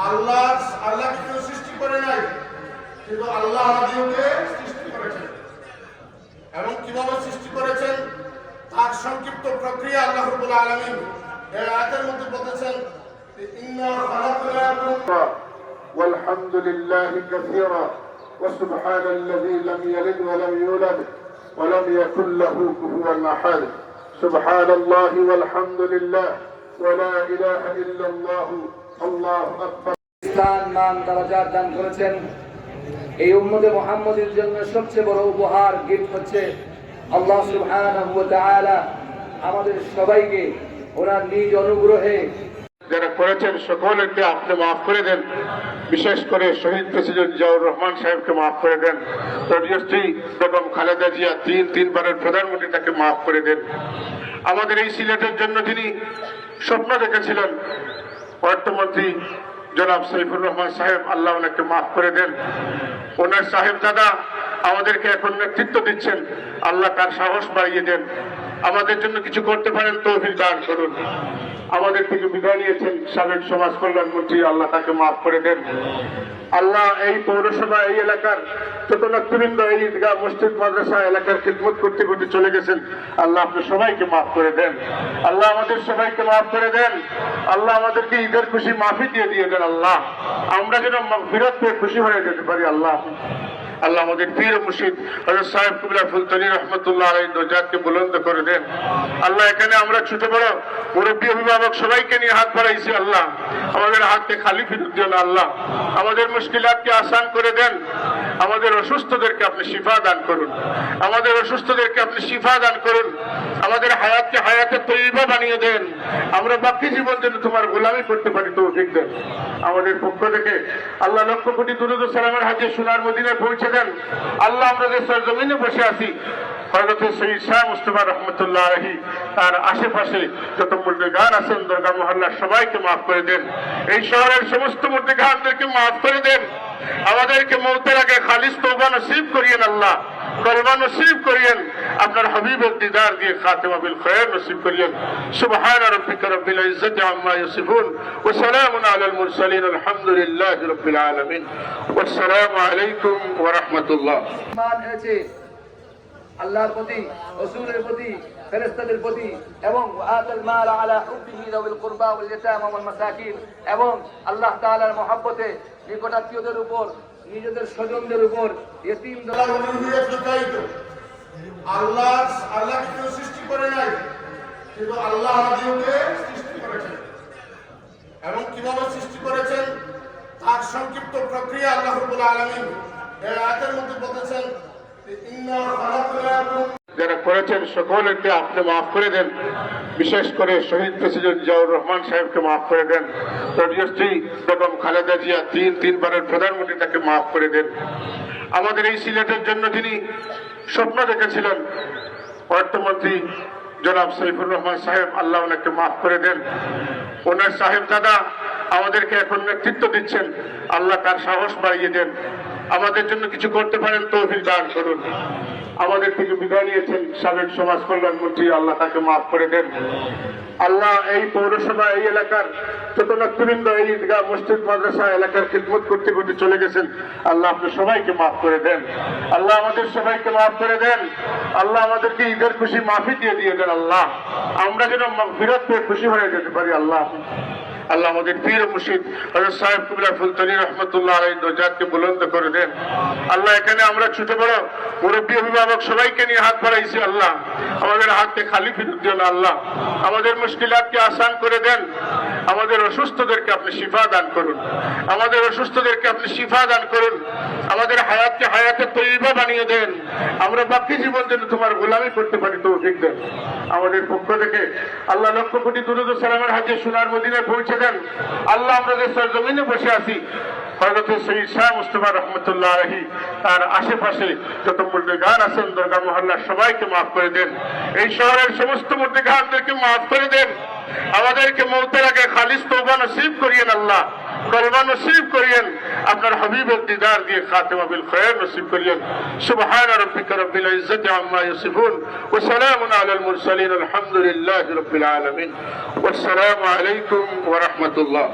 আল্লাহ আল্লাহকে কেউ সৃষ্টি করে নাই, কিন্তু আল্লাহ আদিওকে সৃষ্টি করেছেন। এবং কিভাবে সৃষ্টি করেছেন তার সংক্ষিপ্ত প্রক্রিয়া আল্লাহ রাব্বুল আলামিন এই আয়াতের মধ্যে বলেছেন, ইন্না খালাকনাকুম ওয়ালহামদুলিল্লাহি কাসীরা ওয়া সুবহানাল্লাযী লাম ইয়ালিদ ওয়া লাম ইউলাদ ওয়া লাম ইয়াকুল লাহু কুফুওয়ান আহাদ। সুবহানাল্লাহি ওয়ালহামদুলিল্লাহ ওয়া লা ইলাহা ইল্লাল্লাহ আল্লাহু আকবার। ইসলাম মান দরজাত দান করেছেন। এই উম্মতে মুহাম্মাদের জন্য সবচেয়ে বড় উপহার গিফট হচ্ছে আল্লাহ সুবহানাহু ওয়া তাআলা আমাদের সবাইকে ওনার নিজ অনুগ্রহে যারা করেছেন সকলকে আপনি মাফ করে দেন। বিশেষ করে শহীদ প্রেসিডেন্ট জিয়াউর রহমান সাহেবকে মাফ করে দেন। প্রতিষ্ঠাত্রী বেগম খালেদা জিয়া তিনবারের প্রধানমন্ত্রী, তাকে মাফ করে দেন। আমাদের এই সিলেটের জন্য যিনি স্বপ্ন দেখেছিলেন অর্থমন্ত্রী জনাব সাইফুর রহমান সাহেব, আল্লাহ ওনাকে মাফ করে দেন। ওনার সাহেবজাদা আমাদেরকে এখন নেতৃত্ব দিচ্ছেন, আল্লাহ তার সাহস বাড়িয়ে দেন। আমাদের জন্য কিছু করতে পারেন তৌফিক দান করুন। আমাদের থেকে বিদায় নিয়েছেন সাবেক সমাজ কল্যাণ মন্ত্রী, আল্লাহ তাকে মাফ করে দেন। আল্লাহ এই পৌরসভা, এই এলাকার যত নেতৃবৃন্দ এই ঈদগাহ মসজিদ মাদ্রাসা এলাকার খিদমত করতে করতে চলে গেছেন, আল্লাহ আপনি সবাইকে মাফ করে দেন। আল্লাহ আমাদের সবাইকে মাফ করে দেন। আল্লাহ আমাদেরকে ঈদের খুশি মাফি দিয়ে দেন। আল্লাহ আমরা যেন ফিরত পেয়ে খুশি হয়ে যেতে পারি। আল্লাহ আল্লাহ আমাদের পীর মুর্শিদ হযরত সাহেব কিবলা ফুলতনি রহমাতুল্লাহ আলাইহি দরজাতকে বুলন্দ করে দেন। আল্লাহ এখানে আমরা ছোট বড় মুরব্বী অভিভাবক সবাইকে নিয়ে হাত বাড়াইছি। আল্লাহ আমাদের হাতকে খালি ফিরত দিও না। আল্লাহ আমাদের মুশকিলাতকে আসান করে দেন। আমাদের অসুস্থদেরকে আপনি শিফা দান করুন। আমাদের অসুস্থদেরকে আপনি শিফা দান করুন। আমাদের হায়াতকে হায়াতে তৈয়বা বানিয়ে দেন। আমরা বাকি জীবন যেন তোমার গোলামি করতে পারি তৌফিক দেন। আমাদের পক্ষ থেকে আল্লাহ লক্ষ কোটি দুরূদ ও সালামের হাতে সোনার মদিনায় পৌঁছে দেন। আল্লাহ আমরা যে সরজমিনে বসে আছি, হযরত সৈয়দ শাহ মুস্তাফা রহমতুল্লাহ আলাইহি তার আশেপাশে যত মুর্দেগান আছেন দরগা মহল্লার সবাইকে মাফ করে দেন। এই শহরের সমস্ত মুর্দেগানদেরকে মাফ করে দেন। আমাদেরকে মওতের আগে খালিস তওবা নসিব করিয়েন। আল্লাহ কলমা নসিব করিয়েন। আপনার হাবিবের দিদার দিয়ে খাতিমা বিল খায়র নসিব করিয়েন। সুবহানা রাব্বিকা রাব্বিল ইজ্জাতি আম্মা ইয়াসিফুন ওয়া সালামুন আলাল মুরসালিন আলহামদুলিল্লাহি রাব্বিল আলামিন। ওয়াসসালামু আলাইকুম ওয়া রাহমাতুল্লাহ। মান হয়েছে আল্লাহর প্রতি, রাসূলের প্রতি, ফেরেশতাদের প্রতি এবং আতাল মাল আলা হুব্বিহি যাওয়াল কুরবা ওয়াল ইয়াতামা ওয়াল মাসাকিন এবং আল্লাহ তাআলার মহব্বতে নিকটাত্মীয়দের উপর, নিজেদের স্বজনদের উপর, ইতিম আল্লাহকে কেউ সৃষ্টি করে নাই, কিন্তু আল্লাহ আদিওকে সৃষ্টি করেছেন। এবং কিভাবে সৃষ্টি করেছেন তার সংক্ষিপ্ত প্রক্রিয়া আল্লাহ রাব্বুল আলামিন এই আয়াতের মধ্যে বলেছেন, ইন্না খালাকনাকুম। যারা করেছেন সকলকে আপনি মাফ করে দেন। বিশেষ করে শহীদ প্রেসিডেন্ট জিয়াউর রহমান সাহেবকে মাফ করে দেন। প্রতিষ্ঠাত্রী বেগম খালেদা জিয়া তিনবারের প্রধানমন্ত্রী, তাকে মাফ করে দেন। আমাদের এই সিলেটের জন্য যিনি স্বপ্ন দেখেছিলেন অর্থমন্ত্রী জনাব সাইফুর রহমান সাহেব, আল্লাহ ওনাকে মাফ করে দেন। ওনার সাহেবজাদা আমাদেরকে এখন নেতৃত্ব দিচ্ছেন, আল্লাহ তার সাহস বাড়িয়ে দেন। আমাদের জন্য কিছু করতে পারেন তৌফিক দান করুন। আমাদের থেকে বিদায় নিয়েছেন সাবেক সমাজ কল্যাণ মন্ত্রী, আল্লাহ তাকে মাফ করে দেন। আল্লাহ এই পৌরসভা, এই এলাকার যত নেতৃবৃন্দ এই ঈদগাহ মসজিদ মাদ্রাসা এলাকার খিদমত করতে করতে চলে গেছেন, আল্লাহ আপনি সবাইকে মাফ করে দেন। আল্লাহ আমাদের সবাইকে মাফ করে দেন। আল্লাহ আমাদেরকে ঈদের খুশি মাফি দিয়ে দেন। আল্লাহ আমরা যেন ফিরত পেয়ে খুশি হয়ে যেতে পারি। আল্লাহ আল্লাহ আমাদের পীর মুর্শিদ হযরত সাহেব কিবলা ফুলতনি রহমাতুল্লাহ আলাইহি দরজাতকে বুলন্দ করে দেন। আল্লাহ এখানে আমরা ছোট বড় মুরব্বী অভিভাবক সবাইকে নিয়ে হাত বাড়াইছি। আল্লাহ আমাদের হাতকে খালি ফিরত দিও না। আল্লাহ আমাদের মুশকিলাতকে আসান করে দেন। আমাদের অসুস্থদেরকে আপনি শিফা দান করুন। আমাদের অসুস্থদেরকে আপনি শিফা দান করুন। আমাদের হায়াতকে হায়াতে তৈয়বা বানিয়ে দেন। আমরা বাকি জীবন যেন তোমার গোলামি করতে পারি তৌফিক দেন। আমাদের পক্ষ থেকে আল্লাহ লক্ষ কোটি দুরূদ ও সালামের হাতে সোনার মদিনায় পৌঁছে দেন। আল্লাহ আমরা যে সরজমিনে বসে আছি, হযরত সৈয়দ শাহ মুস্তাফা রহমতুল্লাহ আলাইহি তার আশেপাশে যত মুর্দেগান আছেন দরগা মহল্লার সবাইকে মাফ করে দেন। এই শহরের সমস্ত মুর্দেগানদেরকে মাফ করে দেন। আমাদেরকে মওতের আগে খালিস তওবা নসিব করিয়েন। আল্লাহ কলমা নসিব করিয়েন। আপনার হাবিবের দিদার দিয়ে খাতিমা বিল খায়র নসিব করিয়েন। সুবহানা রাব্বিকা রাব্বিল ইজ্জাতি আম্মা ইয়াসিফুন ওয়া সালামুন আলাল মুরসালিন আলহামদুলিল্লাহি রাব্বিল আলামিন। ওয়াসসালামু আলাইকুম ওয়া রাহমাতুল্লাহ।